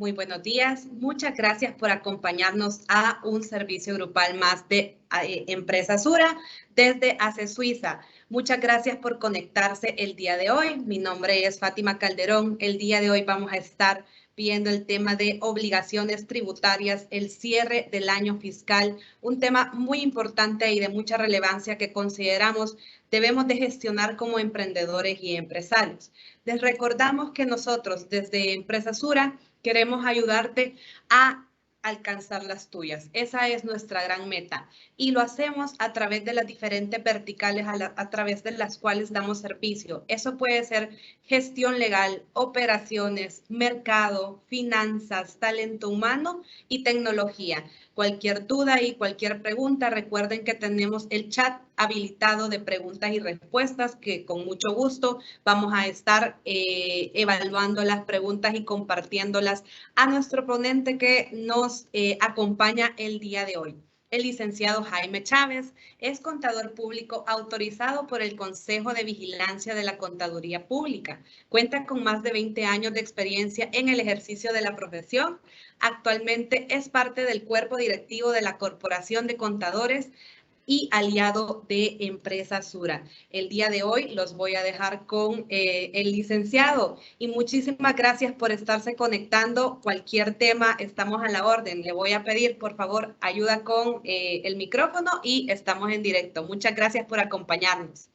Muy buenos días. Muchas gracias por acompañarnos a un servicio grupal más de Empresa Sura desde ACE Suiza. Muchas gracias por conectarse el día de hoy. Mi nombre es Fátima Calderón. El día de hoy vamos a estar viendo el tema de obligaciones tributarias, el cierre del año fiscal, un tema muy importante y de mucha relevancia que consideramos debemos de gestionar como emprendedores y empresarios. Les recordamos que nosotros desde Empresa Sura queremos ayudarte a alcanzar las tuyas. Esa es nuestra gran meta y lo hacemos a través de las diferentes verticales a través de las cuales damos servicio. Eso puede ser gestión legal, operaciones, mercado, finanzas, talento humano y tecnología. Cualquier duda y cualquier pregunta, recuerden que tenemos el chat habilitado de preguntas y respuestas que con mucho gusto vamos a estar evaluando las preguntas y compartiéndolas a nuestro ponente que nos acompaña el día de hoy. El licenciado Jaime Chávez es contador público autorizado por el Consejo de Vigilancia de la Contaduría Pública. Cuenta con más de 20 años de experiencia en el ejercicio de la profesión. Actualmente es parte del cuerpo directivo de la Corporación de Contadores y aliado de Empresa Sura. El día de hoy los voy a dejar con el licenciado y muchísimas gracias por estarse conectando. Cualquier tema, estamos a la orden. Le voy a pedir, por favor, ayuda con el micrófono y estamos en directo. Muchas gracias por acompañarnos.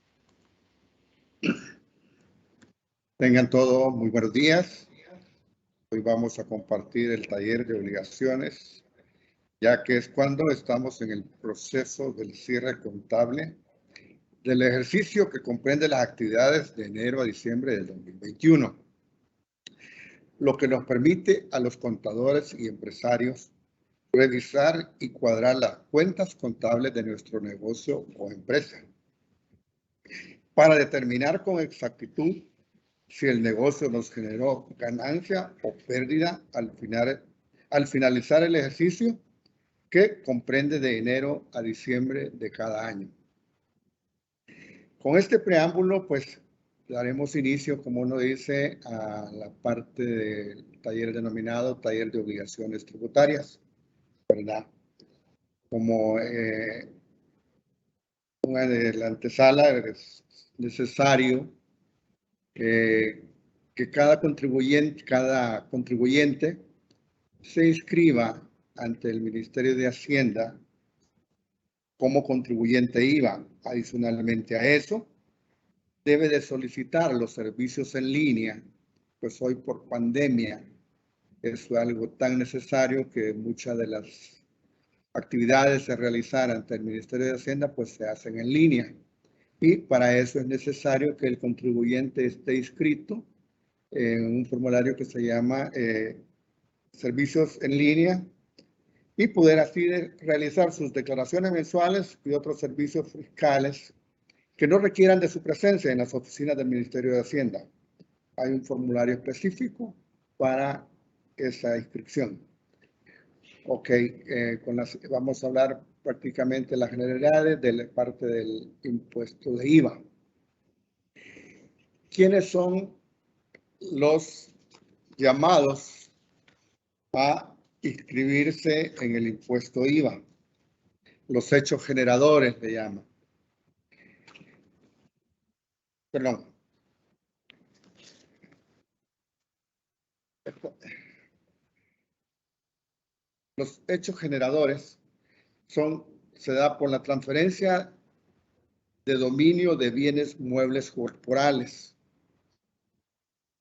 Tengan todos muy buenos días. Hoy vamos a compartir el taller de obligaciones, ya que es cuando estamos en el proceso del cierre contable del ejercicio que comprende las actividades de enero a diciembre del 2021, lo que nos permite a los contadores y empresarios revisar y cuadrar las cuentas contables de nuestro negocio o empresa para determinar con exactitud si el negocio nos generó ganancia o pérdida al finalizar el ejercicio que comprende de enero a diciembre de cada año. Con este preámbulo, pues, daremos inicio, como uno dice, a la parte del taller denominado Taller de Obligaciones Tributarias, ¿verdad? Como una de la antesala es necesario que cada contribuyente se inscriba ante el Ministerio de Hacienda como contribuyente IVA. Adicionalmente a eso, debe de solicitar los servicios en línea, pues hoy por pandemia es algo tan necesario que muchas de las actividades se realizar ante el Ministerio de Hacienda pues se hacen en línea. Y para eso es necesario que el contribuyente esté inscrito en un formulario que se llama Servicios en Línea y poder así realizar sus declaraciones mensuales y otros servicios fiscales que no requieran de su presencia en las oficinas del Ministerio de Hacienda. Hay un formulario específico para esa inscripción. Ok, vamos a hablar prácticamente las generalidades de la parte del impuesto de IVA. ¿Quiénes son los llamados a inscribirse en el impuesto IVA? Los hechos generadores le llaman. Perdón. Los hechos generadores se da por la transferencia de dominio de bienes muebles corporales.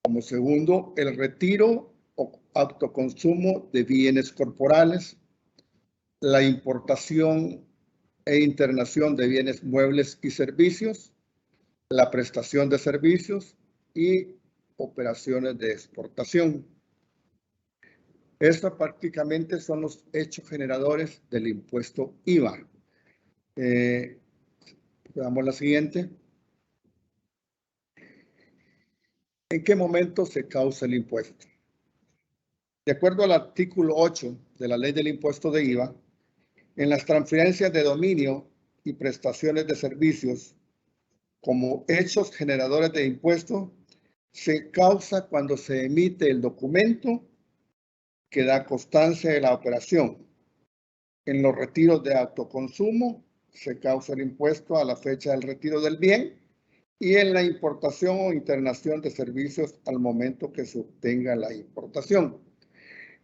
Como segundo, el retiro o autoconsumo de bienes corporales, la importación e internación de bienes muebles y servicios, la prestación de servicios y operaciones de exportación. Estos prácticamente son los hechos generadores del impuesto IVA. Veamos la siguiente. ¿En qué momento se causa el impuesto? De acuerdo al artículo 8 de la Ley del Impuesto de IVA, en las transferencias de dominio y prestaciones de servicios como hechos generadores de impuesto, se causa cuando se emite el documento que da constancia de la operación. En los retiros de autoconsumo se causa el impuesto a la fecha del retiro del bien y en la importación o internación de servicios al momento que se obtenga la importación.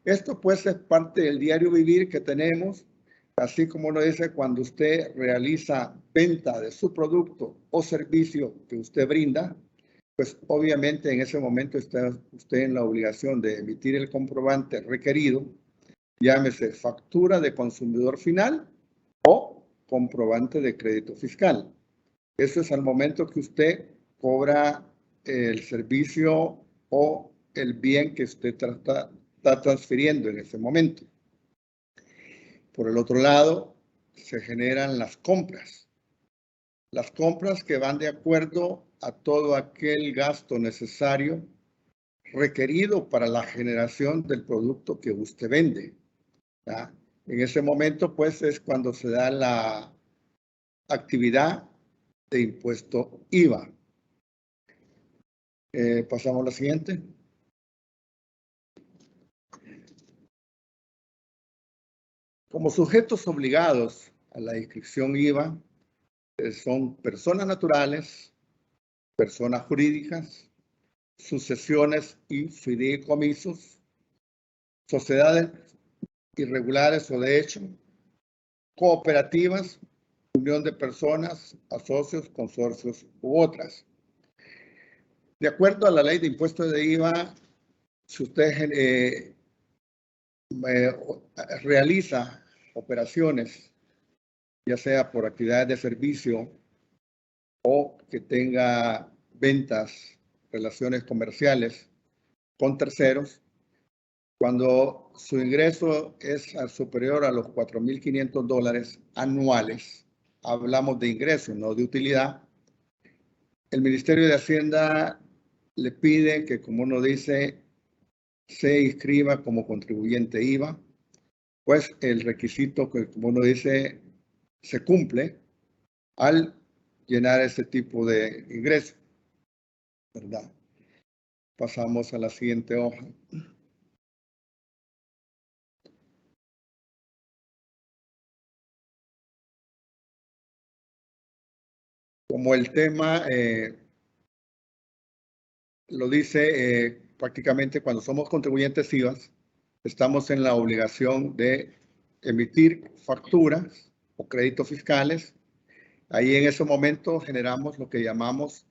Esto pues es parte del diario vivir que tenemos, así como lo dice cuando usted realiza venta de su producto o servicio que usted brinda, pues obviamente en ese momento está usted en la obligación de emitir el comprobante requerido, llámese factura de consumidor final o comprobante de crédito fiscal. Eso es al momento que usted cobra el servicio o el bien que usted está transfiriendo en ese momento. Por el otro lado, se generan las compras. Las compras que van de acuerdo a todo aquel gasto necesario requerido para la generación del producto que usted vende. ¿Ya? En ese momento, pues, es cuando se da la actividad de impuesto IVA. Pasamos a la siguiente. Como sujetos obligados a la inscripción IVA son personas naturales, personas jurídicas, sucesiones y fideicomisos, sociedades irregulares o de hecho, cooperativas, unión de personas, asocios, consorcios u otras. De acuerdo a la ley de impuestos de IVA, si usted realiza operaciones, ya sea por actividades de servicio o que tenga ventas, relaciones comerciales con terceros, cuando su ingreso es superior a los $4,500 anuales, hablamos de ingreso, no de utilidad, el Ministerio de Hacienda le pide que, como uno dice, se inscriba como contribuyente IVA, pues el requisito que, como uno dice, se cumple al llenar ese tipo de ingreso, ¿verdad? Pasamos a la siguiente hoja. Como el tema lo dice, prácticamente cuando somos contribuyentes IVA, estamos en la obligación de emitir facturas o créditos fiscales. Ahí en ese momento generamos lo que llamamos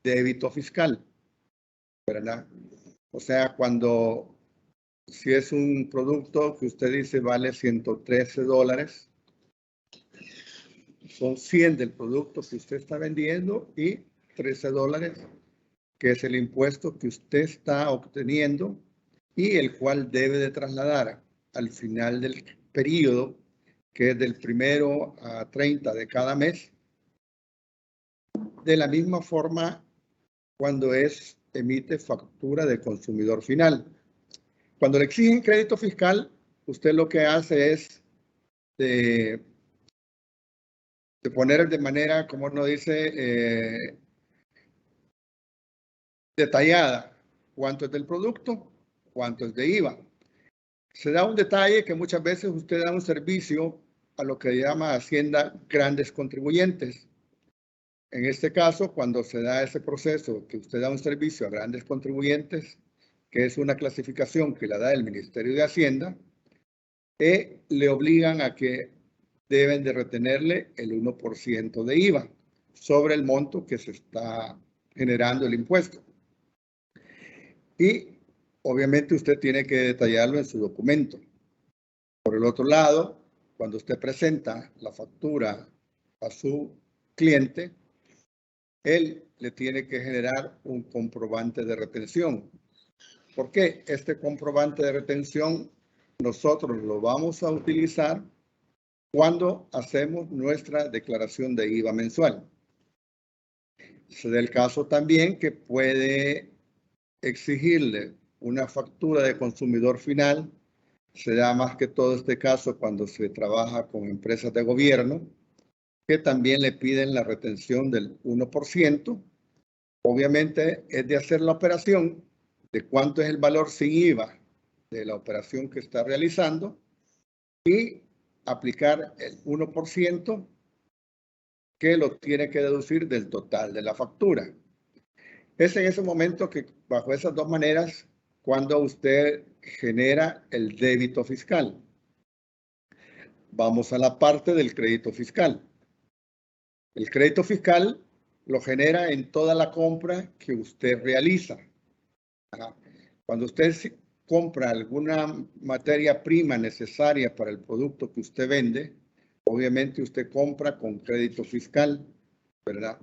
débito fiscal, ¿verdad? O sea, si es un producto que usted dice vale $113, son 100 del producto que usted está vendiendo y $13, que es el impuesto que usted está obteniendo y el cual debe de trasladar al final del periodo, que es del 1 a 30 de cada mes. De la misma forma, cuando emite factura de consumidor final. Cuando le exigen crédito fiscal, usted lo que hace es de poner de manera, como uno dice, detallada cuánto es del producto, cuánto es de IVA. Se da un detalle que muchas veces usted da un servicio a lo que llama Hacienda grandes contribuyentes. En este caso, cuando se da ese proceso que usted da un servicio a grandes contribuyentes, que es una clasificación que la da el Ministerio de Hacienda, le obligan a que deben de retenerle el 1% de IVA sobre el monto que se está generando el impuesto. Y obviamente usted tiene que detallarlo en su documento. Por el otro lado, cuando usted presenta la factura a su cliente, él le tiene que generar un comprobante de retención. ¿Por qué? Este comprobante de retención nosotros lo vamos a utilizar cuando hacemos nuestra declaración de IVA mensual. Se da el caso también que puede exigirle una factura de consumidor final. Se da más que todo este caso cuando se trabaja con empresas de gobierno, que también le piden la retención del 1%. Obviamente es de hacer la operación de cuánto es el valor sin IVA de la operación que está realizando y aplicar el 1% que lo tiene que deducir del total de la factura. Es en ese momento que, bajo esas dos maneras, cuando usted genera el débito fiscal. Vamos a la parte del crédito fiscal. El crédito fiscal lo genera en toda la compra que usted realiza. Cuando usted compra alguna materia prima necesaria para el producto que usted vende, obviamente usted compra con crédito fiscal, ¿verdad?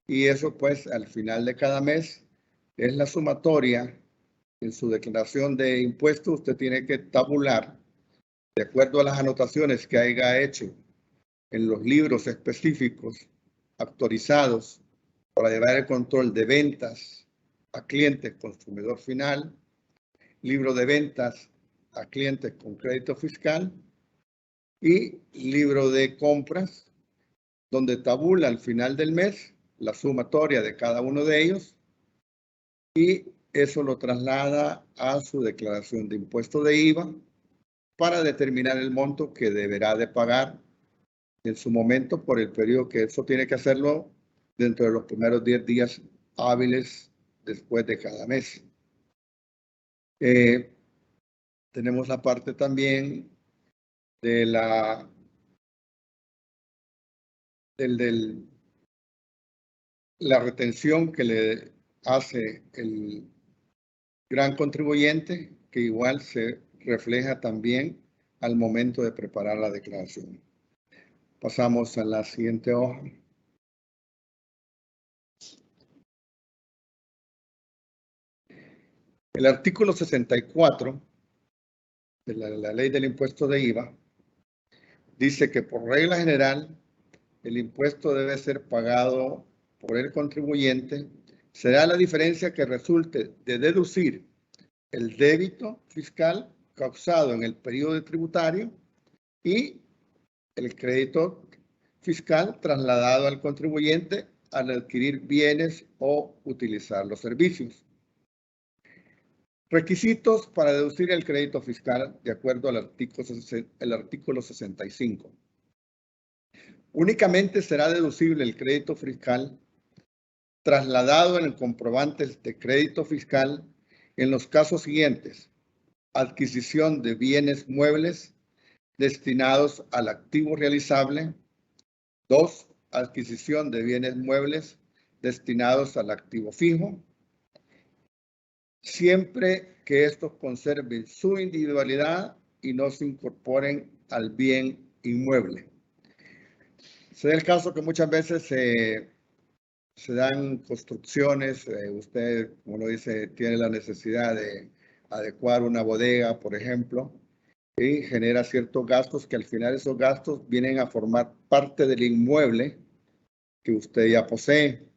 Y eso pues al final de cada mes es la sumatoria. En su declaración de impuestos usted tiene que tabular de acuerdo a las anotaciones que haya hecho en los libros específicos actualizados para llevar el control de ventas a clientes consumidor final, libro de ventas a clientes con crédito fiscal y libro de compras, donde tabula al final del mes la sumatoria de cada uno de ellos y eso lo traslada a su declaración de impuesto de IVA para determinar el monto que deberá de pagar en su momento por el periodo que eso tiene que hacerlo dentro de los primeros 10 días hábiles después de cada mes. Tenemos la parte también de la retención que le hace el gran contribuyente, que igual se refleja también al momento de preparar la declaración. Pasamos a la siguiente hoja. El artículo 64 de la ley del impuesto de IVA dice que por regla general el impuesto debe ser pagado por el contribuyente. Será la diferencia que resulte de deducir el débito fiscal causado en el periodo tributario y el crédito fiscal trasladado al contribuyente al adquirir bienes o utilizar los servicios. Requisitos para deducir el crédito fiscal de acuerdo al artículo 65. Únicamente será deducible el crédito fiscal trasladado en el comprobante de crédito fiscal en los casos siguientes: adquisición de bienes muebles destinados al activo realizable. 2. Adquisición de bienes muebles destinados al activo fijo, siempre que estos conserven su individualidad y no se incorporen al bien inmueble. Se da el caso que muchas veces se dan construcciones, usted, como lo dice, tiene la necesidad de adecuar una bodega, por ejemplo, y genera ciertos gastos que al final esos gastos vienen a formar parte del inmueble que usted ya posee.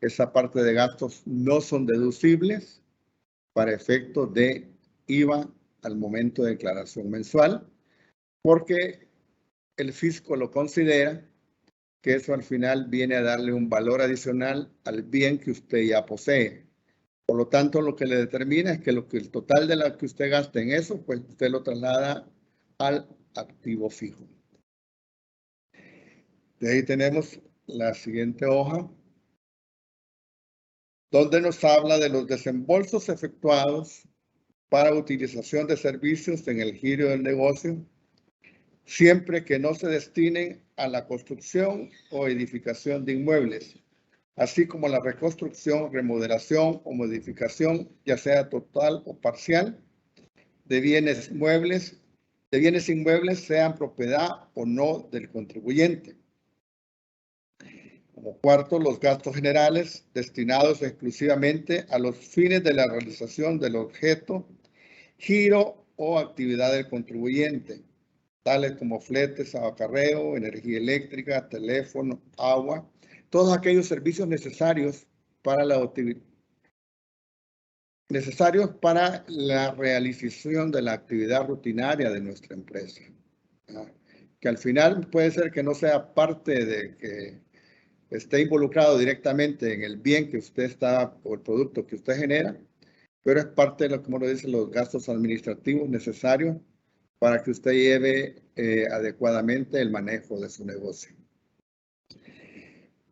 Esa parte de gastos no son deducibles para efectos de IVA al momento de declaración mensual, porque el fisco lo considera que eso al final viene a darle un valor adicional al bien que usted ya posee. Por lo tanto, lo que le determina es que el total de lo que usted gaste en eso, pues usted lo traslada al activo fijo. De ahí tenemos la siguiente hoja, donde nos habla de los desembolsos efectuados para utilización de servicios en el giro del negocio, siempre que no se destinen a la construcción o edificación de inmuebles, así como la reconstrucción, remodelación o modificación, ya sea total o parcial, de bienes inmuebles, sean propiedad o no del contribuyente. Como cuarto, los gastos generales destinados exclusivamente a los fines de la realización del objeto, giro o actividad del contribuyente, tales como fletes, acarreo, energía eléctrica, teléfono, agua, todos aquellos servicios necesarios para la realización de la actividad rutinaria de nuestra empresa. Que al final puede ser que no sea parte de que esté involucrado directamente en el bien que usted está o el producto que usted genera, pero es parte de lo, como lo dicen, los gastos administrativos necesarios para que usted lleve adecuadamente el manejo de su negocio.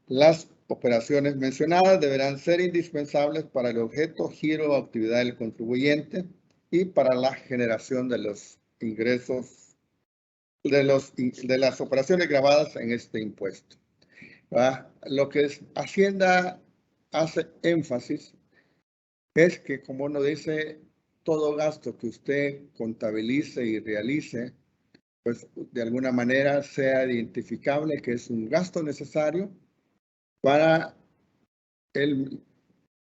Las operaciones mencionadas deberán ser indispensables para el objeto, giro o actividad del contribuyente y para la generación de los ingresos de las operaciones grabadas en este impuesto. Lo que Hacienda hace énfasis es que, como nos dice, todo gasto que usted contabilice y realice, pues de alguna manera sea identificable que es un gasto necesario para el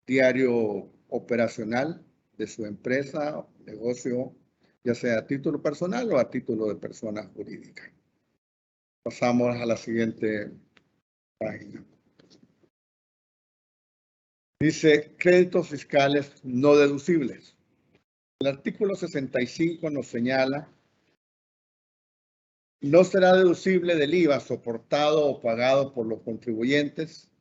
diario operacional de su empresa o negocio, ya sea a título personal o a título de persona jurídica. Pasamos a la siguiente página. Dice créditos fiscales no deducibles. El artículo 65 nos señala: no será deducible del IVA soportado o pagado por los contribuyentes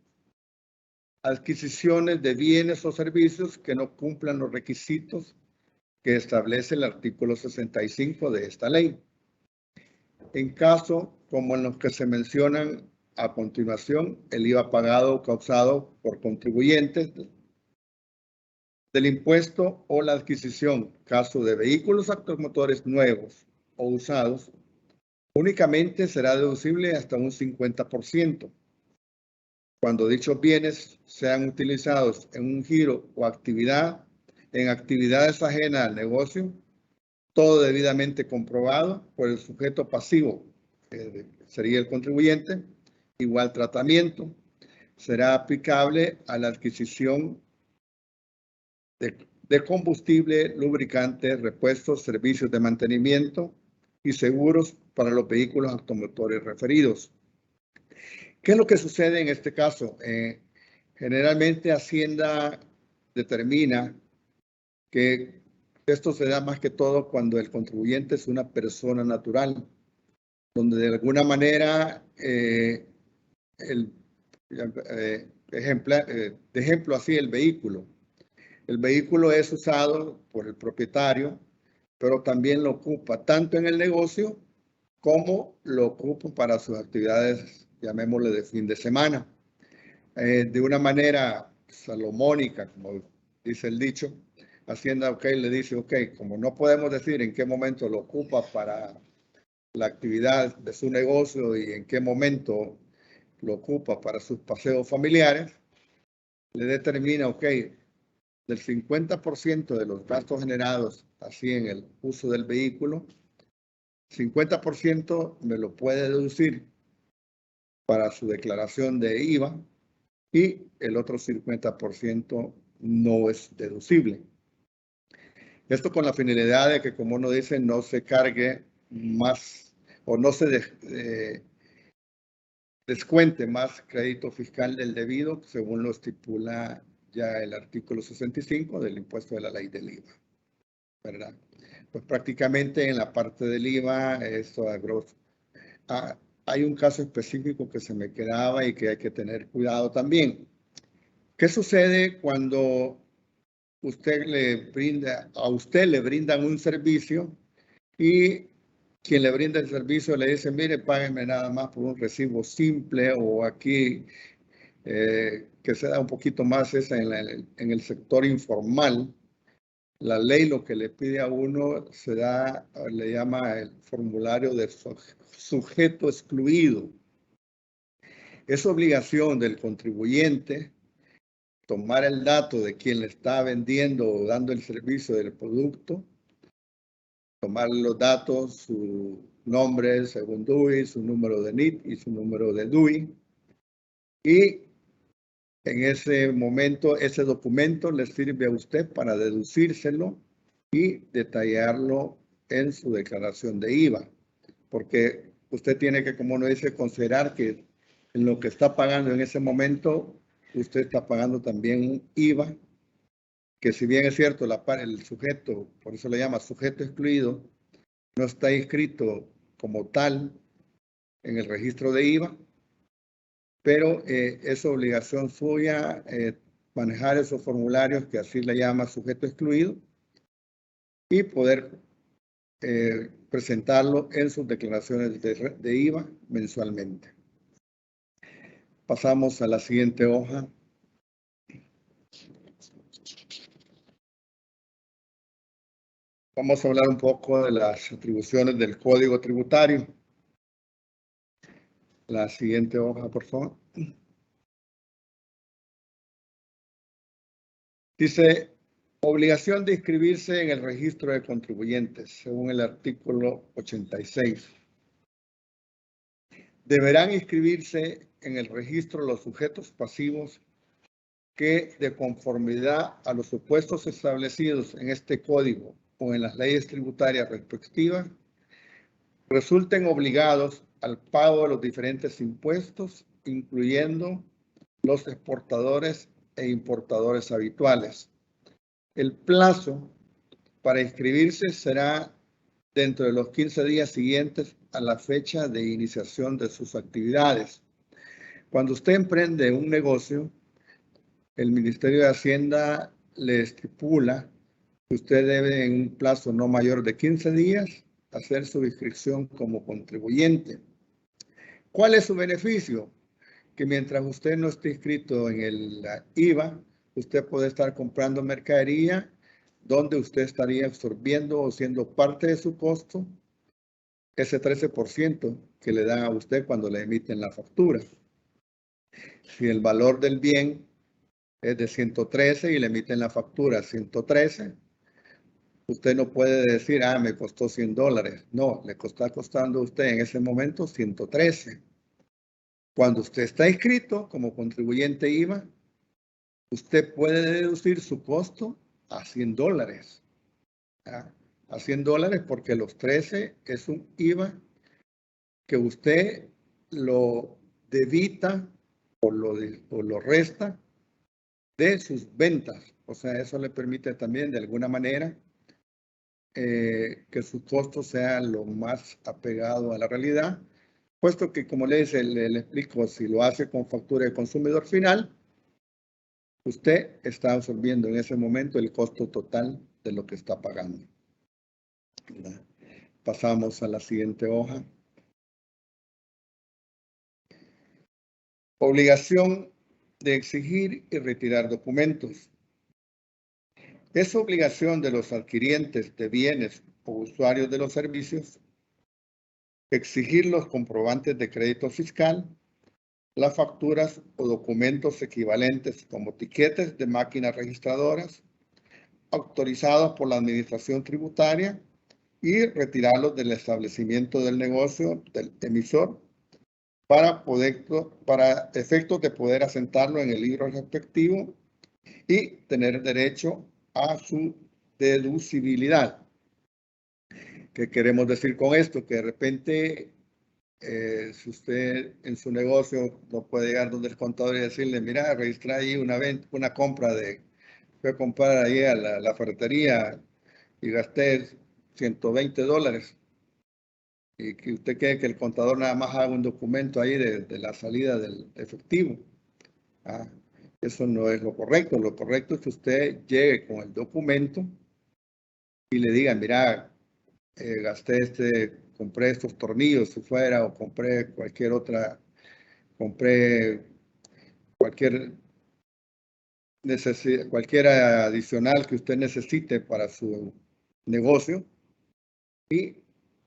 adquisiciones de bienes o servicios que no cumplan los requisitos que establece el artículo 65 de esta ley. En caso como en los que se mencionan a continuación, el IVA pagado o causado por contribuyentes del impuesto o la adquisición, caso de vehículos automotores nuevos o usados, únicamente será deducible hasta un 50%. Cuando dichos bienes sean utilizados en un giro o actividad, en actividades ajenas al negocio, todo debidamente comprobado por el sujeto pasivo, que sería el contribuyente, igual tratamiento será aplicable a la adquisición de combustible, lubricante, repuestos, servicios de mantenimiento y seguros para los vehículos automotores referidos. ¿Qué es lo que sucede en este caso? Generalmente Hacienda determina que esto se da más que todo cuando el contribuyente es una persona natural, donde de alguna manera, de ejemplo así, el vehículo. El vehículo es usado por el propietario, pero también lo ocupa tanto en el negocio como lo ocupa para sus actividades, llamémosle de fin de semana. De una manera salomónica, como dice el dicho, Hacienda le dice, como no podemos decir en qué momento lo ocupa para la actividad de su negocio y en qué momento lo ocupa para sus paseos familiares, le determina, del 50% de los gastos generados así en el uso del vehículo, 50% me lo puede deducir para su declaración de IVA y el otro 50% no es deducible. Esto con la finalidad de que, como uno dice, no se cargue más o no se descuente más crédito fiscal del debido, según lo estipula ya el artículo 65 del impuesto de la ley del IVA, ¿verdad? Pues prácticamente en la parte del IVA, esto a grosso. Hay un caso específico que se me quedaba y que hay que tener cuidado también. ¿Qué sucede cuando a usted le brindan un servicio y quien le brinda el servicio le dice, mire, págueme nada más por un recibo simple, o aquí que se da un poquito más es en el sector informal? La ley lo que le pide a uno le llama el formulario de sujeto excluido. Es obligación del contribuyente tomar el dato de quien le está vendiendo o dando el servicio del producto, tomar los datos, su nombre según DUI, su número de NIT y su número de DUI, y en ese momento ese documento le sirve a usted para deducírselo y detallarlo en su declaración de IVA, porque usted tiene que, como uno dice, considerar que en lo que está pagando en ese momento, usted está pagando también un IVA, que si bien es cierto, el sujeto, por eso le llama sujeto excluido, no está inscrito como tal en el registro de IVA, pero es obligación suya manejar esos formularios que así le llama sujeto excluido y poder presentarlo en sus declaraciones de IVA mensualmente. Pasamos a la siguiente hoja. Vamos a hablar un poco de las atribuciones del Código Tributario. La siguiente hoja, por favor. Dice, obligación de inscribirse en el registro de contribuyentes, según el artículo 86. Deberán inscribirse en el registro los sujetos pasivos que, de conformidad a los supuestos establecidos en este código o en las leyes tributarias respectivas, resulten obligados al pago de los diferentes impuestos, incluyendo los exportadores e importadores habituales. El plazo para inscribirse será dentro de los 15 días siguientes a la fecha de iniciación de sus actividades. Cuando usted emprende un negocio, el Ministerio de Hacienda le estipula que usted debe en un plazo no mayor de 15 días hacer su inscripción como contribuyente. ¿Cuál es su beneficio? Que mientras usted no esté inscrito en el IVA, usted puede estar comprando mercadería donde usted estaría absorbiendo o siendo parte de su costo ese 13% que le dan a usted cuando le emiten la factura. Si el valor del bien es de 113 y le emiten la factura 113, usted no puede decir, me costó $100. No, le está costando a usted en ese momento 113. Cuando usted está inscrito como contribuyente IVA, usted puede deducir su costo a $100. A $100 porque los 13 es un IVA que usted lo debita o lo resta de sus ventas. O sea, eso le permite también de alguna manera que su costo sea lo más apegado a la realidad, puesto que, como le explico, si lo hace con factura de consumidor final, usted está absorbiendo en ese momento el costo total de lo que está pagando. Pasamos a la siguiente hoja. Obligación de exigir y retirar documentos. Es obligación de los adquirientes de bienes o usuarios de los servicios exigir los comprobantes de crédito fiscal, las facturas o documentos equivalentes como tiquetes de máquinas registradoras autorizados por la Administración Tributaria y retirarlos del establecimiento del negocio del emisor para efectos de poder asentarlo en el libro respectivo y tener derecho a su deducibilidad. ¿Qué queremos decir con esto? Que de repente, si usted en su negocio no puede llegar donde el contador y decirle, mira, registra ahí una compra fui a comprar ahí a la ferretería y gasté $120. Y que usted quiere que el contador nada más haga un documento ahí de la salida del efectivo. Eso no es lo correcto. Lo correcto es que usted llegue con el documento y le diga, mira, compré estos tornillos si fuera, o compré cualquier cualquier adicional que usted necesite para su negocio. Y,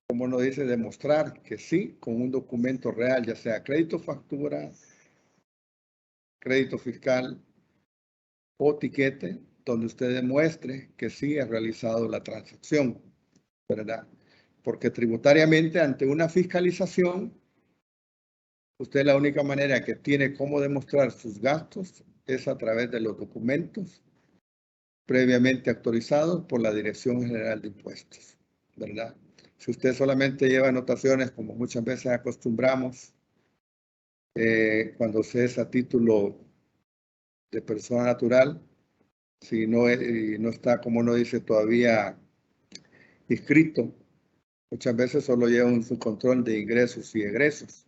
como nos dice, demostrar que sí, con un documento real, ya sea crédito factura, crédito fiscal o tiquete, donde usted demuestre que sí ha realizado la transacción, ¿verdad? Porque tributariamente, ante una fiscalización, usted la única manera que tiene cómo demostrar sus gastos es a través de los documentos previamente autorizados por la Dirección General de Impuestos, ¿verdad? Si usted solamente lleva anotaciones, como muchas veces acostumbramos, cuando se es a título de persona natural, si no está, como no dice todavía, inscrito, muchas veces solo lleva un control de ingresos y egresos.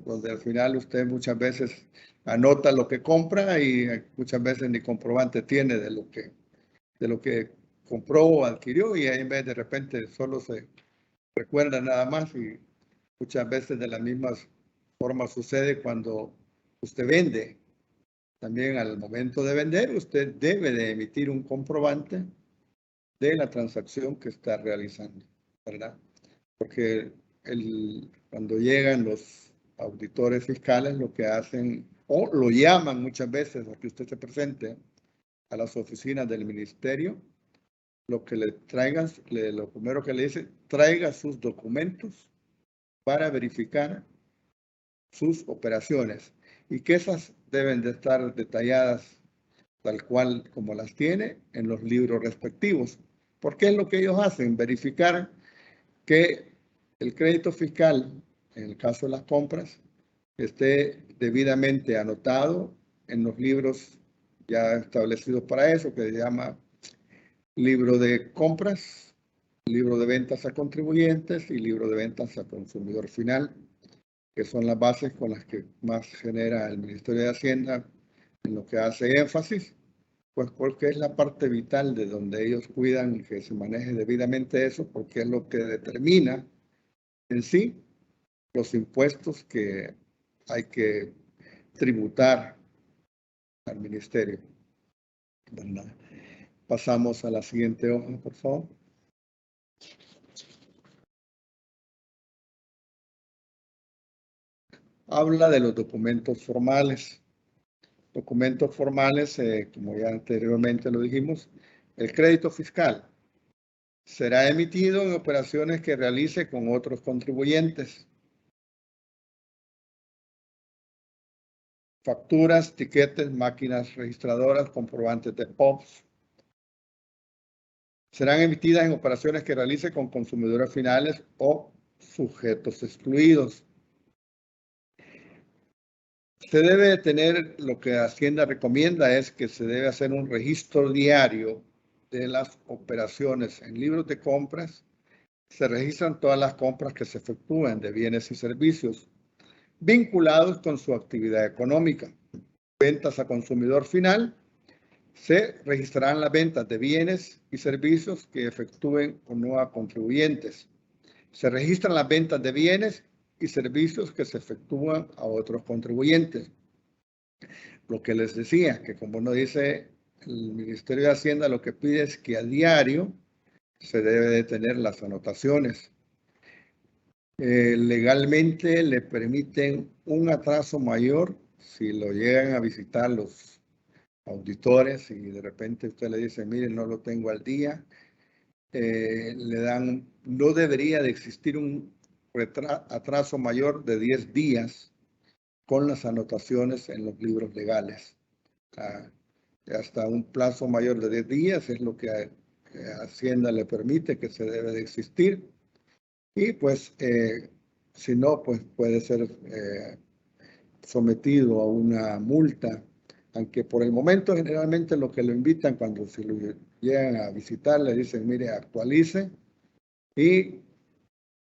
donde al final usted muchas veces anota lo que compra y muchas veces ni comprobante tiene de lo que compró o adquirió, y ahí en vez de repente solo se recuerda nada más, y muchas veces de la misma forma sucede cuando usted vende. También al momento de vender, usted debe de emitir un comprobante de la transacción que está realizando, ¿verdad? Porque cuando llegan los auditores fiscales, lo que hacen, o lo llaman muchas veces a que usted se presente a las oficinas del ministerio, lo que le traigan, lo primero que le dice, traiga sus documentos para verificar sus operaciones, y que esas deben de estar detalladas tal cual como las tiene en los libros respectivos. Porque es lo que ellos hacen, verificar que el crédito fiscal, en el caso de las compras, esté debidamente anotado en los libros ya establecidos para eso, que se llama libro de compras, libro de ventas a contribuyentes y libro de ventas a consumidor final, que son las bases con las que más genera el Ministerio de Hacienda en lo que hace énfasis, pues porque es la parte vital de donde ellos cuidan que se maneje debidamente eso, porque es lo que determina en sí los impuestos que hay que tributar al ministerio, ¿verdad? Pasamos a la siguiente hoja, por favor. Habla de los documentos formales. Documentos formales, como ya anteriormente lo dijimos, el crédito fiscal será emitido en operaciones que realice con otros contribuyentes. Facturas, tiquetes, máquinas registradoras, comprobantes de POPs. Serán emitidas en operaciones que realice con consumidores finales o sujetos excluidos. Se debe tener, lo que Hacienda recomienda es que se debe hacer un registro diario de las operaciones. En libros de compras se registran todas las compras que se efectúan de bienes y servicios vinculados con su actividad económica. Ventas a consumidor final, se registrarán las ventas de bienes y servicios que efectúen o no a contribuyentes. Se registran las ventas de bienes y servicios que se efectúan a otros contribuyentes. Lo que les decía, que como nos dice el Ministerio de Hacienda, lo que pide es que a diario se debe de tener las anotaciones. Legalmente le permiten un atraso mayor si lo llegan a visitar los auditores y de repente usted le dice, mire, no lo tengo al día. Le dan, no debería de existir un atraso mayor de 10 días con las anotaciones en los libros legales. Hasta un plazo mayor de 10 días es lo que Hacienda le permite que se debe de existir. Y pues, si no, pues puede ser sometido a una multa, aunque por el momento generalmente lo que lo invitan cuando se lo llegan a visitar, le dicen, mire, actualice y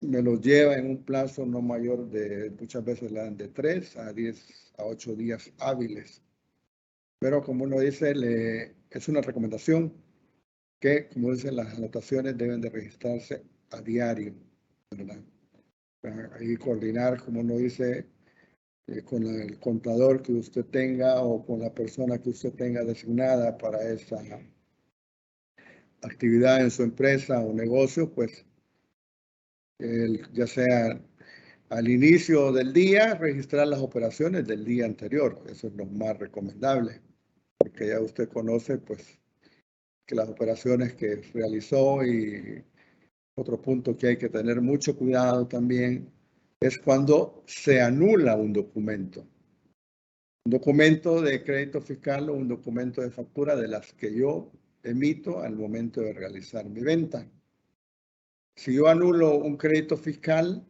me los lleva en un plazo no mayor de, muchas veces le dan de 3 a 10 a 8 días hábiles. Pero como uno dice, es una recomendación que, como dicen, las anotaciones deben de registrarse a diario, ¿verdad? Ahí coordinar, como uno dice, con el contador que usted tenga o con la persona que usted tenga designada para esa actividad en su empresa o negocio, pues ya sea al inicio del día, registrar las operaciones del día anterior. Eso es lo más recomendable, porque ya usted conoce pues que las operaciones que realizó. Y otro punto que hay que tener mucho cuidado también es cuando se anula un documento. Un documento de crédito fiscal o un documento de factura de las que yo emito al momento de realizar mi venta. Si yo anulo un crédito fiscal,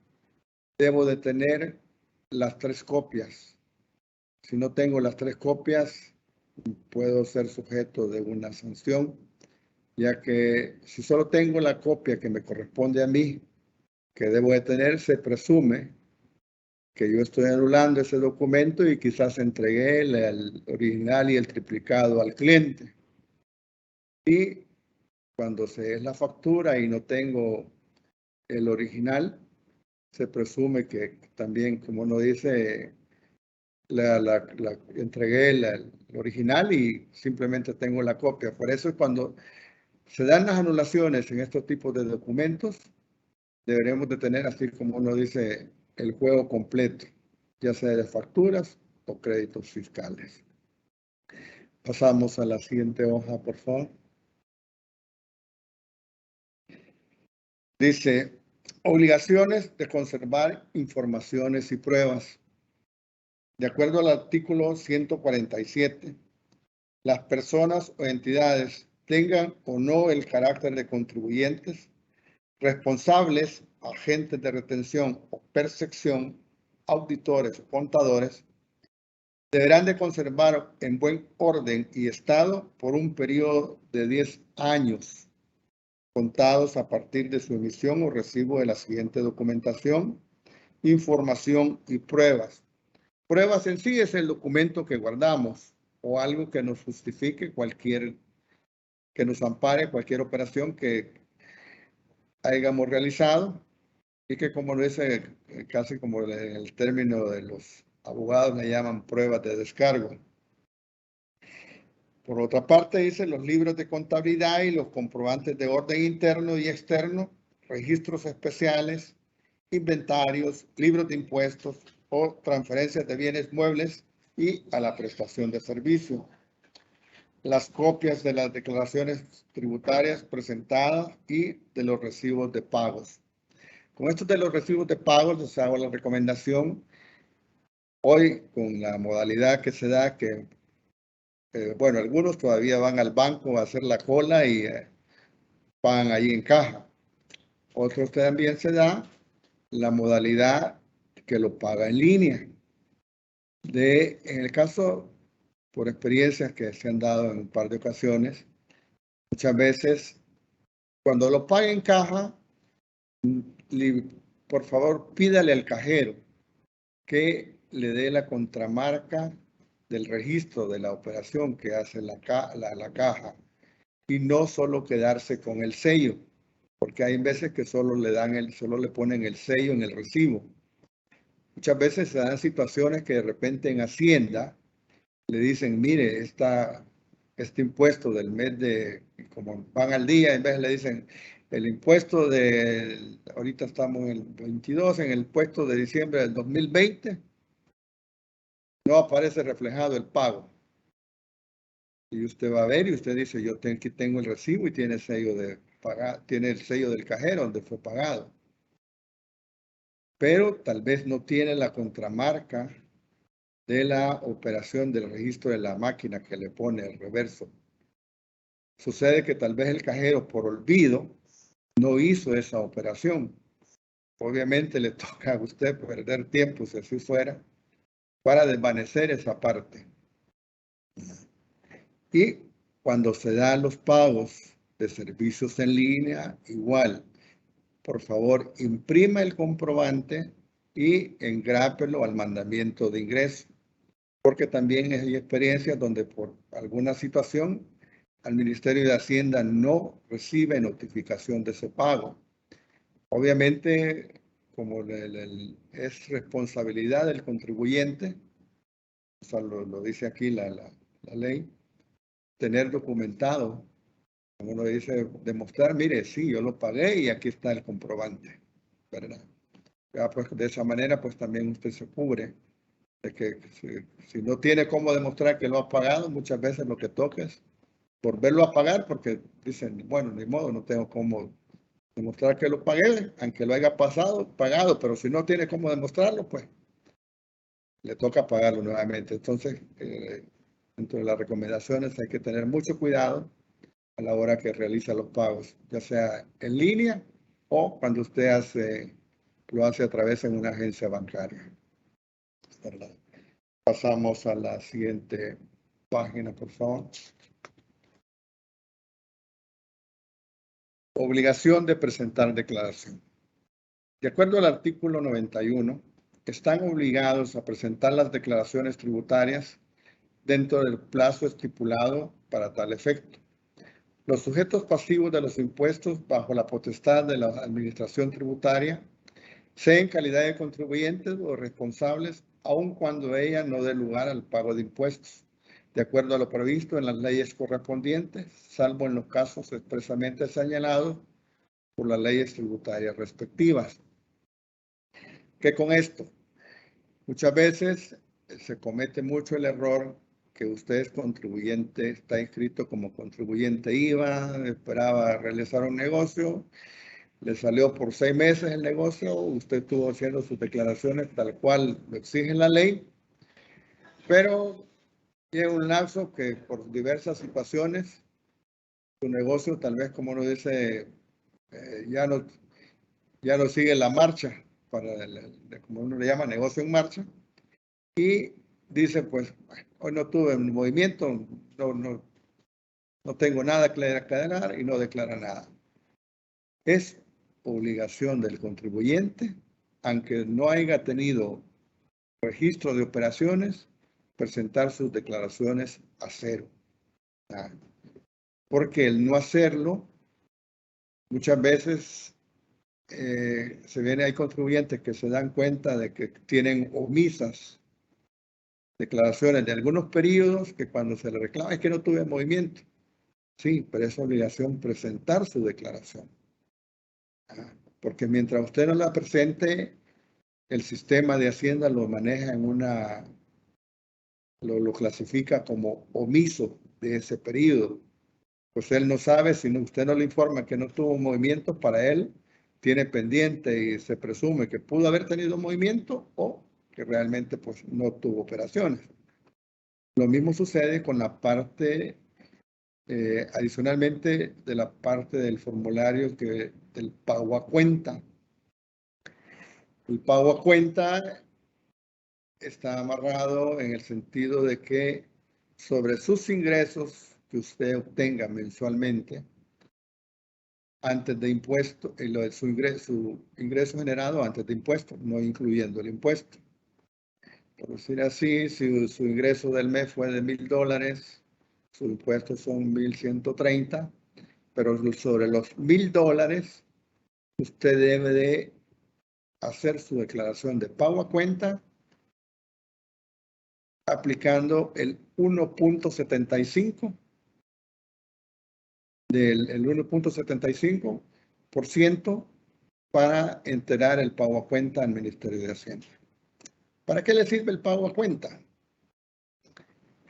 debo de tener las 3 copias. Si no tengo las 3 copias, puedo ser sujeto de una sanción, ya que si solo tengo la copia que me corresponde a mí, que debo de tener, se presume que yo estoy anulando ese documento y quizás entregué el original y el triplicado al cliente. Y cuando se es la factura y no tengo el original, se presume que también, como uno dice, entregué el original y simplemente tengo la copia. Por eso es cuando se dan las anulaciones en estos tipos de documentos, deberemos de tener, así como uno dice, el juego completo, ya sea de facturas o créditos fiscales. Pasamos a la siguiente hoja, por favor. Dice, obligaciones de conservar informaciones y pruebas. De acuerdo al artículo 147, las personas o entidades tengan o no el carácter de contribuyentes, responsables, agentes de retención o percepción, auditores o contadores, deberán de conservar en buen orden y estado por un periodo de 10 años, contados a partir de su emisión o recibo de la siguiente documentación, información y pruebas. Pruebas en sí es el documento que guardamos o algo que nos justifique que nos ampare cualquier operación que hayamos realizado y que, como lo dice casi como el término de los abogados, le llaman pruebas de descargo. Por otra parte, dice los libros de contabilidad y los comprobantes de orden interno y externo, registros especiales, inventarios, libros de impuestos o transferencias de bienes muebles y a la prestación de servicio. Las copias de las declaraciones tributarias presentadas y de los recibos de pagos. Con esto de los recibos de pagos les hago la recomendación hoy con la modalidad que se da que bueno, algunos todavía van al banco a hacer la cola y pagan ahí en caja. Otros también se da la modalidad que lo paga en línea. En el caso, por experiencias que se han dado en un par de ocasiones, muchas veces cuando lo paga en caja, por favor pídale al cajero que le dé la contramarca del registro de la operación que hace la caja y no solo quedarse con el sello, porque hay veces que solo le ponen el sello en el recibo. Muchas veces se dan situaciones que de repente en Hacienda le dicen, mire, este impuesto del mes como van al día, en vez le dicen, el impuesto ahorita estamos en el 22, en el impuesto de diciembre del 2020, no aparece reflejado el pago. Y usted va a ver y usted dice, yo aquí tengo el recibo y tiene tiene el sello del cajero donde fue pagado. Pero tal vez no tiene la contramarca de la operación del registro de la máquina que le pone el reverso. Sucede que tal vez el cajero por olvido no hizo esa operación. Obviamente le toca a usted perder tiempo, si así fuera, para desvanecer esa parte. Y cuando se dan los pagos de servicios en línea, igual, por favor, imprima el comprobante y engrápelo al mandamiento de ingreso, porque también hay experiencias donde por alguna situación al Ministerio de Hacienda no recibe notificación de ese pago. Obviamente, como es responsabilidad del contribuyente, o sea, lo dice aquí la ley, tener documentado, como uno dice, demostrar, mire, sí, yo lo pagué y aquí está el comprobante, ¿verdad? Ya, pues, de esa manera, pues también usted se cubre de que si no tiene cómo demostrar que lo ha pagado, muchas veces lo que toca es volverlo a pagar porque dicen, bueno, ni modo, no tengo cómo demostrar que lo pagué, aunque lo haya pagado, pero si no tiene cómo demostrarlo, pues le toca pagarlo nuevamente. Entonces, dentro de las recomendaciones hay que tener mucho cuidado a la hora que realiza los pagos, ya sea en línea o cuando usted lo hace a través de una agencia bancaria. ¿Verdad? Pasamos a la siguiente página, por favor. Obligación de presentar declaración. De acuerdo al artículo 91 están obligados a presentar las declaraciones tributarias dentro del plazo estipulado para tal efecto. Los sujetos pasivos de los impuestos bajo la potestad de la administración tributaria, sea en calidad de contribuyentes o responsables, aun cuando ella no dé lugar al pago de impuestos, de acuerdo a lo previsto en las leyes correspondientes, salvo en los casos expresamente señalados por las leyes tributarias respectivas. ¿Qué con esto? Muchas veces se comete mucho el error que usted es contribuyente, está inscrito como contribuyente IVA, esperaba realizar un negocio, le salió por 6 meses el negocio, usted estuvo haciendo sus declaraciones tal cual lo exige la ley, pero llega un lapso que por diversas situaciones, su negocio tal vez, como uno dice, ya no sigue la marcha, como uno le llama, negocio en marcha, y dice, pues, hoy no tuve un movimiento, no tengo nada que declarar y no declara nada. Es obligación del contribuyente, aunque no haya tenido registro de operaciones, presentar sus declaraciones a cero. Porque el no hacerlo, muchas veces hay contribuyentes que se dan cuenta de que tienen omisas declaraciones de algunos periodos que cuando se le reclama es que no tuve movimiento. Sí, pero es obligación presentar su declaración. Porque mientras usted no la presente, el sistema de Hacienda lo maneja lo clasifica como omiso de ese periodo. Pues él no sabe, si usted no le informa que no tuvo movimiento, para él tiene pendiente y se presume que pudo haber tenido movimiento o que realmente pues no tuvo operaciones. Lo mismo sucede con la parte, adicionalmente, de la parte del formulario del pago a cuenta. El pago a cuenta está amarrado en el sentido de que sobre sus ingresos que usted obtenga mensualmente, antes de impuesto, su ingreso generado antes de impuesto, no incluyendo el impuesto. Por decir así, si su ingreso del mes fue de $1,000, sus impuestos son 1,130, pero sobre los $1,000, usted debe de hacer su declaración de pago a cuenta aplicando el 1.75 del 1.75% para enterar el pago a cuenta al Ministerio de Hacienda. ¿Para qué le sirve el pago a cuenta?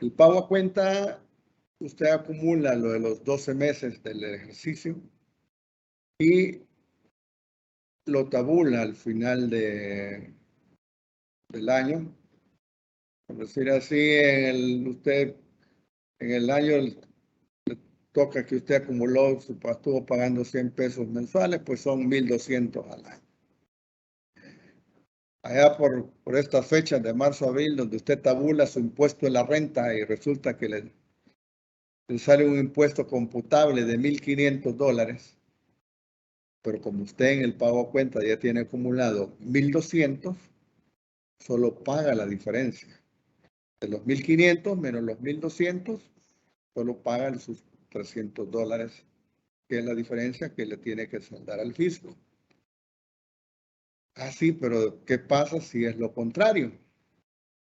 El pago a cuenta, usted acumula lo de los 12 meses del ejercicio y lo tabula al final del año. Por decir así, usted en el año le toca que usted acumuló, estuvo pagando 100 pesos mensuales, pues son 1,200 al año. Allá por estas fechas de marzo a abril, donde usted tabula su impuesto de la renta y resulta que le sale un impuesto computable de $1,500, pero como usted en el pago a cuenta ya tiene acumulado 1,200, solo paga la diferencia. De los 1,500 menos los 1,200, solo paga sus $300, que es la diferencia que le tiene que saldar al fisco. Ah, sí, pero ¿qué pasa si es lo contrario?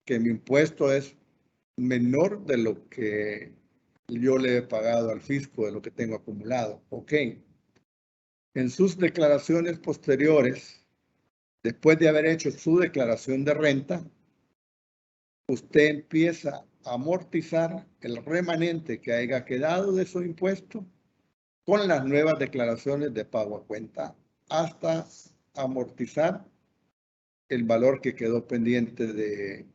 Que mi impuesto es menor de lo que yo le he pagado al fisco, de lo que tengo acumulado. Ok. En sus declaraciones posteriores, después de haber hecho su declaración de renta, usted empieza a amortizar el remanente que haya quedado de su impuesto con las nuevas declaraciones de pago a cuenta hasta amortizar el valor que quedó pendiente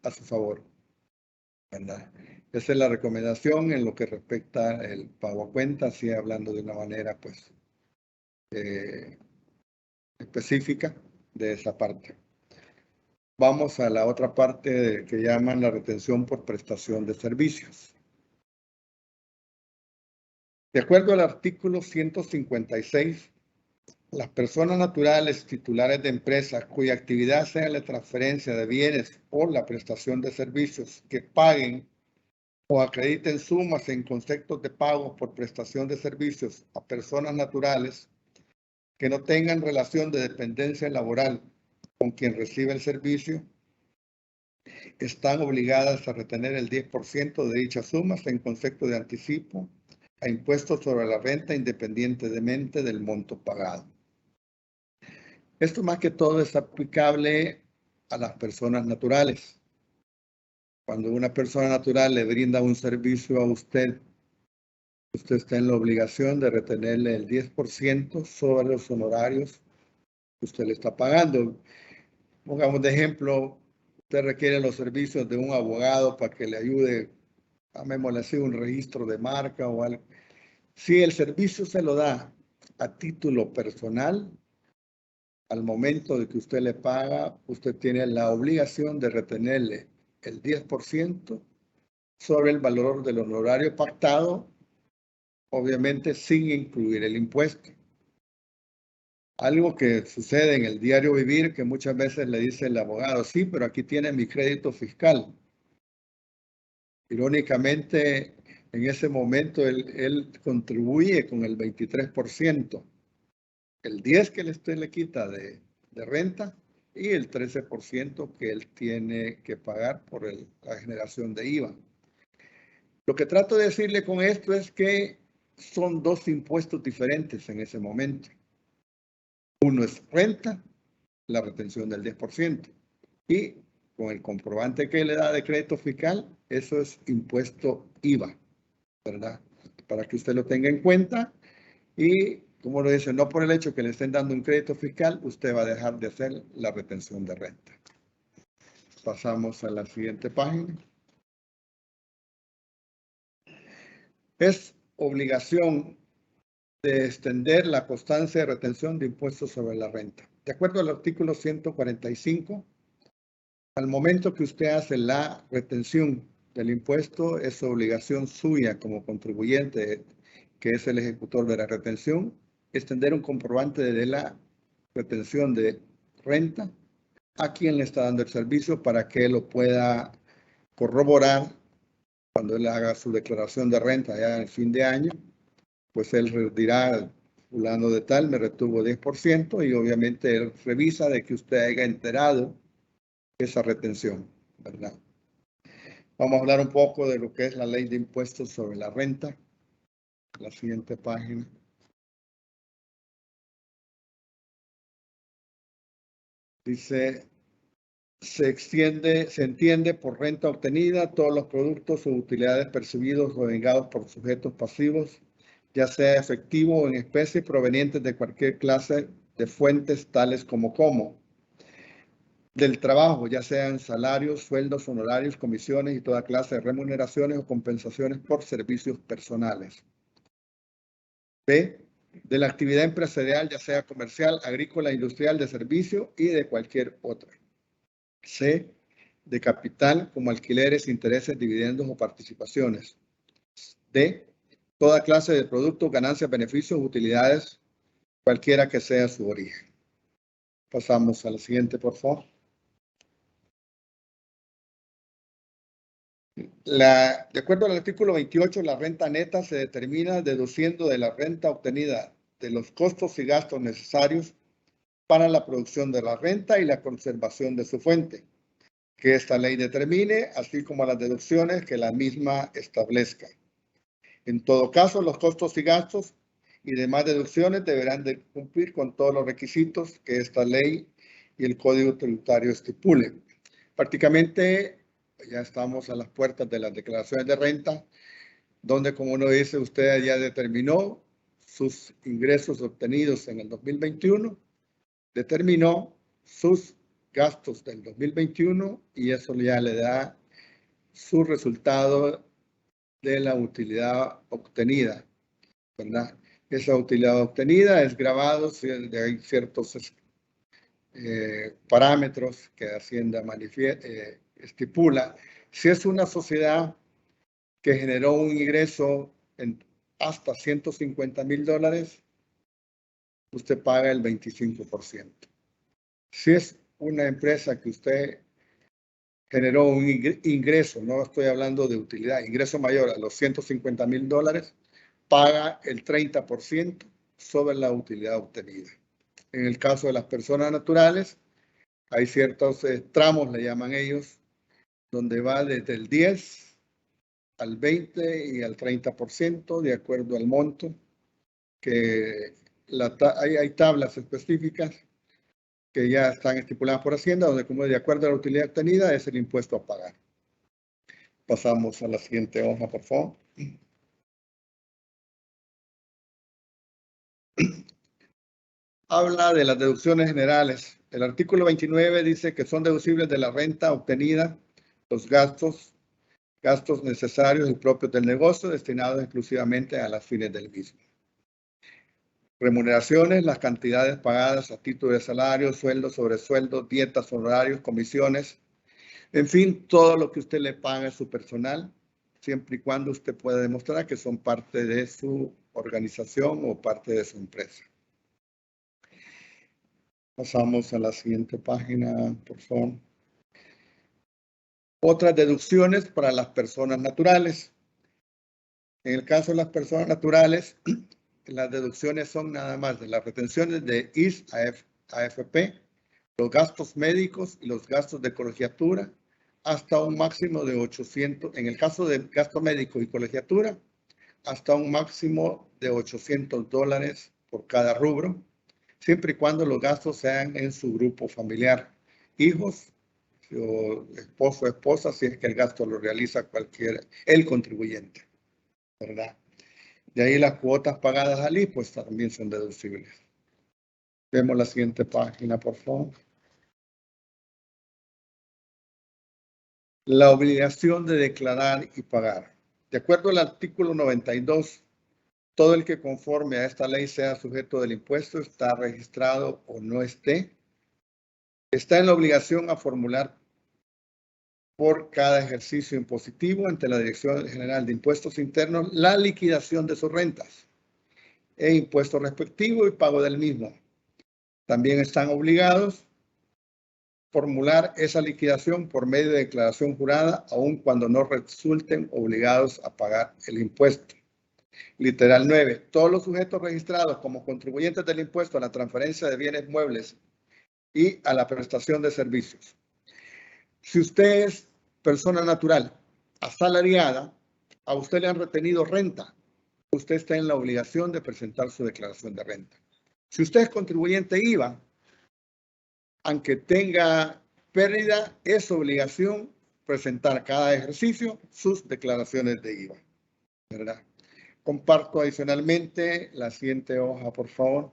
a su favor, ¿verdad? Esa es la recomendación en lo que respecta el pago a cuenta, así hablando de una manera pues específica de esa parte. Vamos a la otra parte que llaman la retención por prestación de servicios. De acuerdo al artículo 156 Las personas naturales titulares de empresas cuya actividad sea la transferencia de bienes o la prestación de servicios que paguen o acrediten sumas en conceptos de pago por prestación de servicios a personas naturales que no tengan relación de dependencia laboral con quien recibe el servicio, están obligadas a retener el 10% de dichas sumas en concepto de anticipo a impuestos sobre la renta independientemente del monto pagado. Esto más que todo es aplicable a las personas naturales. Cuando una persona natural le brinda un servicio a usted, usted está en la obligación de retenerle el 10% sobre los honorarios que usted le está pagando. Pongamos de ejemplo, usted requiere los servicios de un abogado para que le ayude, llamémosle así, un registro de marca o algo. Si el servicio se lo da a título personal, al momento de que usted le paga, usted tiene la obligación de retenerle el 10% sobre el valor del honorario pactado, obviamente sin incluir el impuesto. Algo que sucede en el diario vivir, que muchas veces le dice el abogado, sí, pero aquí tiene mi crédito fiscal. Irónicamente, en ese momento él contribuye con el 23%. El 10% que usted le quita de renta y el 13% que él tiene que pagar por la generación de IVA. Lo que trato de decirle con esto es que son dos impuestos diferentes en ese momento. Uno es renta, la retención del 10%, y con el comprobante que le da de crédito fiscal, eso es impuesto IVA, ¿verdad? Para que usted lo tenga en cuenta y, como lo dice, no por el hecho que le estén dando un crédito fiscal, usted va a dejar de hacer la retención de renta. Pasamos a la siguiente página. Es obligación de extender la constancia de retención de impuestos sobre la renta. De acuerdo al artículo 145, al momento que usted hace la retención del impuesto, es obligación suya como contribuyente, que es el ejecutor de la retención, extender un comprobante de la retención de renta a quien le está dando el servicio para que lo pueda corroborar cuando él haga su declaración de renta ya en el fin de año. Pues él dirá, fulano de tal me retuvo 10% y obviamente él revisa de que usted haya enterado esa retención, ¿verdad? Vamos a hablar un poco de lo que es la ley de impuestos sobre la renta. La siguiente página. Dice, se entiende por renta obtenida todos los productos o utilidades percibidos o vengados por sujetos pasivos, ya sea efectivo o en especie, provenientes de cualquier clase de fuentes tales como del trabajo, ya sean salarios, sueldos, honorarios, comisiones y toda clase de remuneraciones o compensaciones por servicios personales. B, de la actividad empresarial, ya sea comercial, agrícola, industrial, de servicio y de cualquier otra. C, de capital como alquileres, intereses, dividendos o participaciones. D, toda clase de productos, ganancias, beneficios, utilidades, cualquiera que sea su origen. Pasamos a la siguiente, por favor. De acuerdo al artículo 28, la renta neta se determina deduciendo de la renta obtenida de los costos y gastos necesarios para la producción de la renta y la conservación de su fuente, que esta ley determine, así como las deducciones que la misma establezca. En todo caso, los costos y gastos y demás deducciones deberán de cumplir con todos los requisitos que esta ley y el Código Tributario estipulen. Prácticamente ya estamos a las puertas de las declaraciones de renta, donde, como uno dice, usted ya determinó sus ingresos obtenidos en el 2021, determinó sus gastos del 2021 y eso ya le da su resultado de la utilidad obtenida, ¿verdad? Esa utilidad obtenida es grabado, hay ciertos parámetros que Hacienda estipula. Si es una sociedad que generó un ingreso hasta $150,000, usted paga el 25%. Si es una empresa que usted generó un ingreso, no estoy hablando de utilidad, ingreso mayor a los $150,000, paga el 30% sobre la utilidad obtenida. En el caso de las personas naturales, hay ciertos tramos, le llaman ellos, donde va desde el 10 al 20 y al 30% de acuerdo al monto, que hay tablas específicas que ya están estipuladas por Hacienda, donde como de acuerdo a la utilidad obtenida es el impuesto a pagar. Pasamos a la siguiente hoja, por favor. Habla de las deducciones generales. El artículo 29 dice que son deducibles de la renta obtenida los gastos necesarios y propios del negocio destinados exclusivamente a las fines del mismo. Remuneraciones, las cantidades pagadas a título de salario, sueldo, sobresueldo, dietas, honorarios, comisiones, en fin, todo lo que usted le paga a su personal, siempre y cuando usted pueda demostrar que son parte de su organización o parte de su empresa. Pasamos a la siguiente página, por favor. Otras deducciones para las personas naturales. En el caso de las personas naturales, las deducciones son nada más de las retenciones de IS a AFP, los gastos médicos y los gastos de colegiatura, hasta un máximo de 800, en el caso de gasto médico y colegiatura, hasta un máximo de $800 por cada rubro, siempre y cuando los gastos sean en su grupo familiar, hijos, o esposo o esposa, si es que el gasto lo realiza el contribuyente, ¿verdad? De ahí las cuotas pagadas al IS, pues también son deducibles. Vemos la siguiente página, por favor. La obligación de declarar y pagar. De acuerdo al artículo 92, todo el que conforme a esta ley sea sujeto del impuesto, está registrado o no esté, está en la obligación a formular por cada ejercicio impositivo ante la Dirección General de Impuestos Internos la liquidación de sus rentas e impuesto respectivo y pago del mismo. También están obligados a formular esa liquidación por medio de declaración jurada, aun cuando no resulten obligados a pagar el impuesto. Literal 9. Todos los sujetos registrados como contribuyentes del impuesto a la transferencia de bienes muebles y a la prestación de servicios. Si usted es persona natural asalariada, a usted le han retenido renta, usted está en la obligación de presentar su declaración de renta. Si usted es contribuyente IVA, aunque tenga pérdida, es su obligación presentar cada ejercicio sus declaraciones de IVA, ¿verdad? Comparto adicionalmente la siguiente hoja, por favor.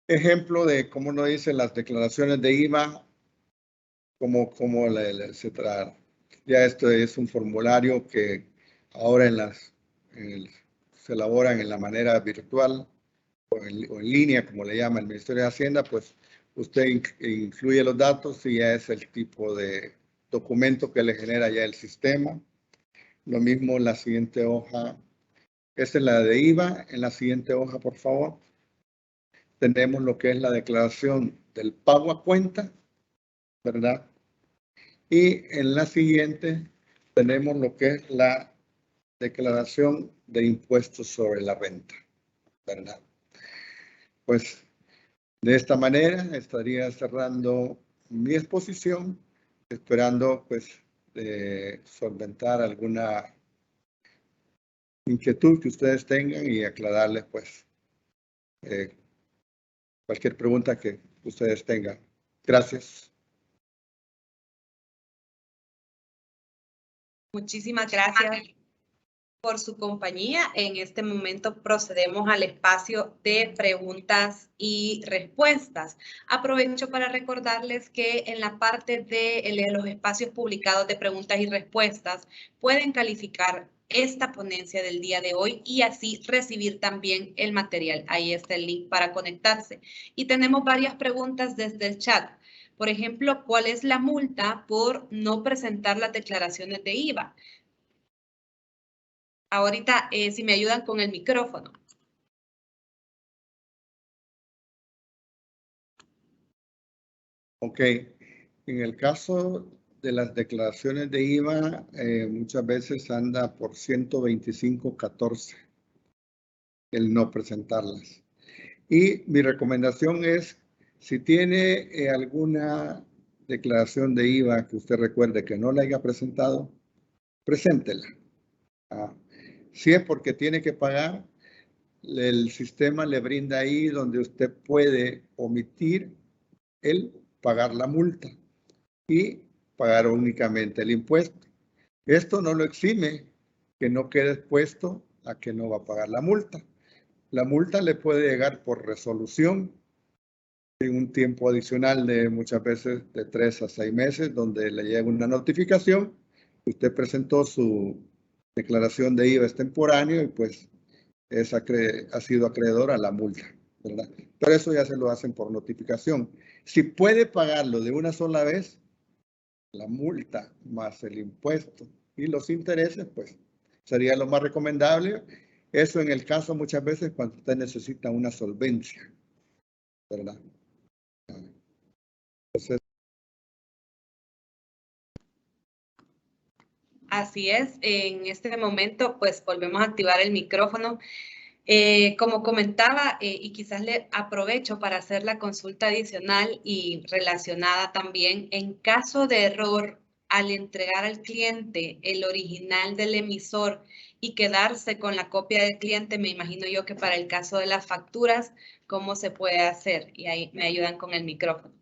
Ejemplo de cómo nos dicen las declaraciones de IVA, etcétera. Ya esto es un formulario que ahora se elaboran en la manera virtual o en línea, como le llama el Ministerio de Hacienda, pues usted incluye los datos y ya es el tipo de documento que le genera ya el sistema. Lo mismo en la siguiente hoja. Esta es la de IVA. En la siguiente hoja, por favor, tenemos lo que es la declaración del pago a cuenta, ¿verdad? Y en la siguiente tenemos lo que es la declaración de impuestos sobre la renta, ¿verdad? Pues de esta manera estaría cerrando mi exposición, esperando pues solventar alguna inquietud que ustedes tengan y aclararles pues cualquier pregunta que ustedes tengan. Gracias. Muchísimas gracias por su compañía. En este momento procedemos al espacio de preguntas y respuestas. Aprovecho para recordarles que en la parte de los espacios publicados de preguntas y respuestas pueden calificar esta ponencia del día de hoy y así recibir también el material. Ahí está el link para conectarse. Y tenemos varias preguntas desde el chat. Por ejemplo, ¿cuál es la multa por no presentar las declaraciones de IVA? Ahorita, si me ayudan con el micrófono. Ok. En el caso de las declaraciones de IVA, muchas veces anda por 125.14 el no presentarlas. Y mi recomendación es, si tiene alguna declaración de IVA que usted recuerde que no la haya presentado, preséntela. Si es porque tiene que pagar, el sistema le brinda ahí donde usted puede omitir el pagar la multa y pagar únicamente el impuesto. Esto no lo exime que no quede expuesto a que no va a pagar la multa. La multa le puede llegar por resolución en un tiempo adicional de muchas veces de 3 a 6 meses, donde le llega una notificación. Usted presentó su declaración de IVA extemporáneo y pues ha sido acreedor a la multa, ¿verdad? Pero eso ya se lo hacen por notificación. Si puede pagarlo de una sola vez, la multa más el impuesto y los intereses, pues sería lo más recomendable. Eso en el caso muchas veces cuando usted necesita una solvencia, ¿verdad? Entonces, Así es, en este momento pues volvemos a activar el micrófono. Como comentaba, y quizás le aprovecho para hacer la consulta adicional y relacionada también, en caso de error, al entregar al cliente el original del emisor y quedarse con la copia del cliente, me imagino yo que para el caso de las facturas, ¿cómo se puede hacer? Y ahí me ayudan con el micrófono.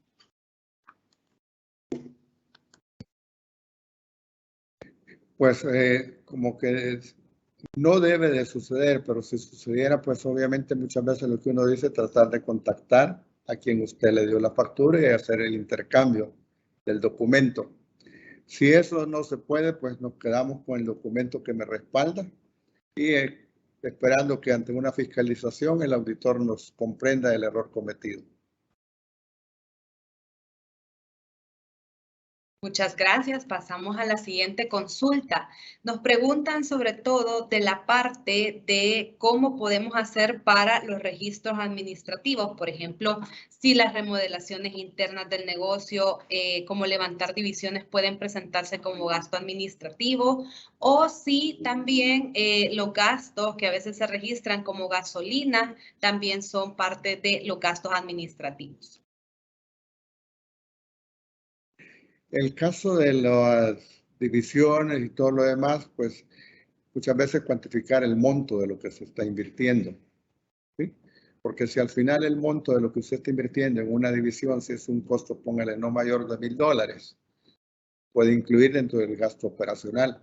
pues como que no debe de suceder, pero si sucediera, pues obviamente muchas veces lo que uno dice es tratar de contactar a quien usted le dio la factura y hacer el intercambio del documento. Si eso no se puede, pues nos quedamos con el documento que me respalda y esperando que ante una fiscalización el auditor nos comprenda el error cometido. Muchas gracias. Pasamos a la siguiente consulta. Nos preguntan sobre todo de la parte de cómo podemos hacer para los registros administrativos. Por ejemplo, si las remodelaciones internas del negocio, como levantar divisiones, pueden presentarse como gasto administrativo, o si también los gastos que a veces se registran como gasolina también son parte de los gastos administrativos. El caso de las divisiones y todo lo demás, pues muchas veces cuantificar el monto de lo que se está invirtiendo, ¿sí? Porque si al final el monto de lo que usted está invirtiendo en una división, si es un costo, póngale no mayor de $1,000, puede incluir dentro del gasto operacional.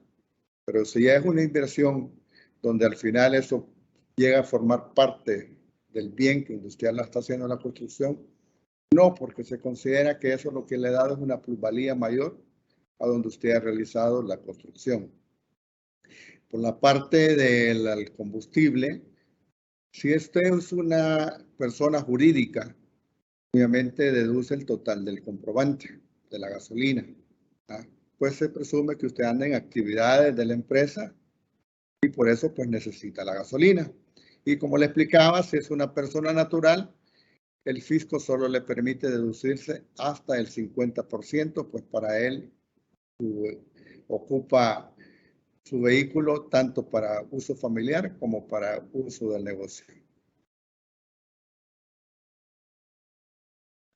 Pero si ya es una inversión donde al final eso llega a formar parte del bien que industrial la está haciendo la construcción, no, porque se considera que eso lo que le ha dado es una plusvalía mayor a donde usted ha realizado la construcción. Por la parte del combustible, si usted es una persona jurídica, obviamente deduce el total del comprobante de la gasolina. Pues se presume que usted anda en actividades de la empresa y por eso pues necesita la gasolina. Y como le explicaba, si es una persona natural, el fisco solo le permite deducirse hasta el 50%, pues para él ocupa su vehículo tanto para uso familiar como para uso del negocio.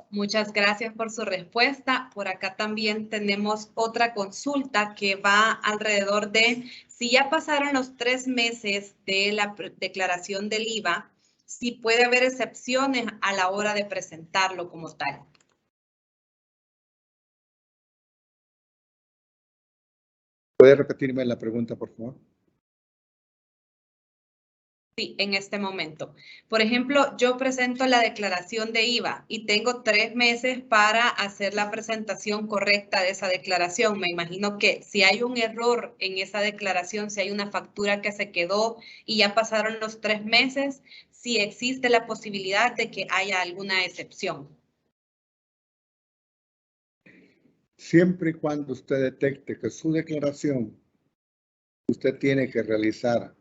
Muchas gracias por su respuesta. Por acá también tenemos otra consulta que va alrededor de si ya pasaron los 3 meses de la declaración del IVA, si puede haber excepciones a la hora de presentarlo como tal. ¿Puede repetirme la pregunta, por favor? Sí, en este momento. Por ejemplo, yo presento la declaración de IVA y tengo 3 meses para hacer la presentación correcta de esa declaración. Me imagino que si hay un error en esa declaración, si hay una factura que se quedó y ya pasaron los 3 meses, sí existe la posibilidad de que haya alguna excepción. Siempre y cuando usted detecte que su declaración usted tiene que realizar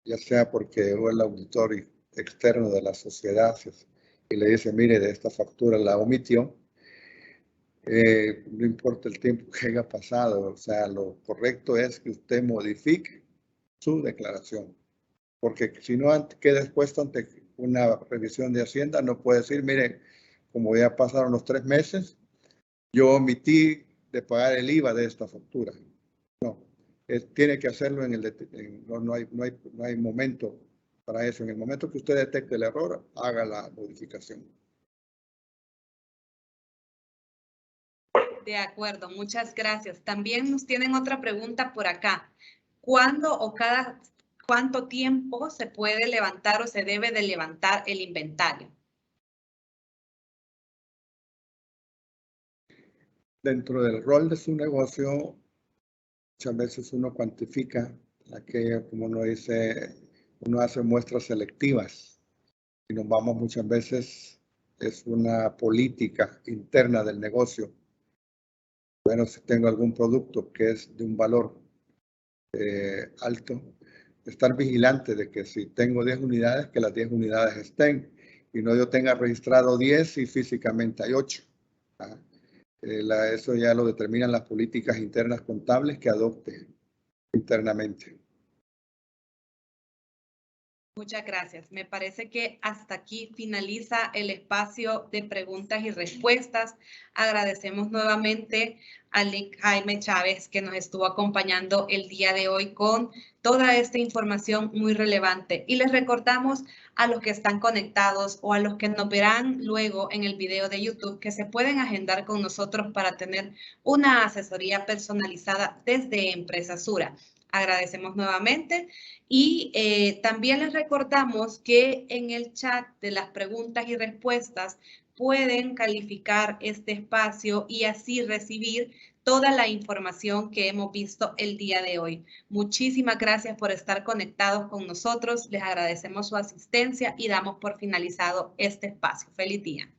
ya sea porque o el auditor externo de la sociedad y le dice, mire, de esta factura la omitió, no importa el tiempo que haya pasado, o sea, lo correcto es que usted modifique su declaración, porque si no queda expuesto ante una revisión de Hacienda, no puede decir, mire, como ya pasaron los 3 meses, yo omití de pagar el IVA de esta factura. No, tiene que hacerlo no hay momento para eso. En el momento que usted detecte el error, haga la modificación. De acuerdo, muchas gracias. También nos tienen otra pregunta por acá. ¿Cuándo o cada cuánto tiempo se puede levantar o se debe de levantar el inventario? Dentro del rol de su negocio, muchas veces uno cuantifica aquello, como uno dice, uno hace muestras selectivas y nos vamos muchas veces, es una política interna del negocio. Bueno, si tengo algún producto que es de un valor alto, estar vigilante de que si tengo 10 unidades, que las 10 unidades estén y no yo tenga registrado 10 y físicamente hay 8. Eso ya lo determinan las políticas internas contables que adopte internamente. Muchas gracias. Me parece que hasta aquí finaliza el espacio de preguntas y respuestas. Agradecemos nuevamente a Jaime Chávez que nos estuvo acompañando el día de hoy con toda esta información muy relevante. Y les recordamos a los que están conectados o a los que nos verán luego en el video de YouTube que se pueden agendar con nosotros para tener una asesoría personalizada desde Empresa Sura. Agradecemos nuevamente y también les recordamos que en el chat de las preguntas y respuestas pueden calificar este espacio y así recibir toda la información que hemos visto el día de hoy. Muchísimas gracias por estar conectados con nosotros. Les agradecemos su asistencia y damos por finalizado este espacio. Feliz día.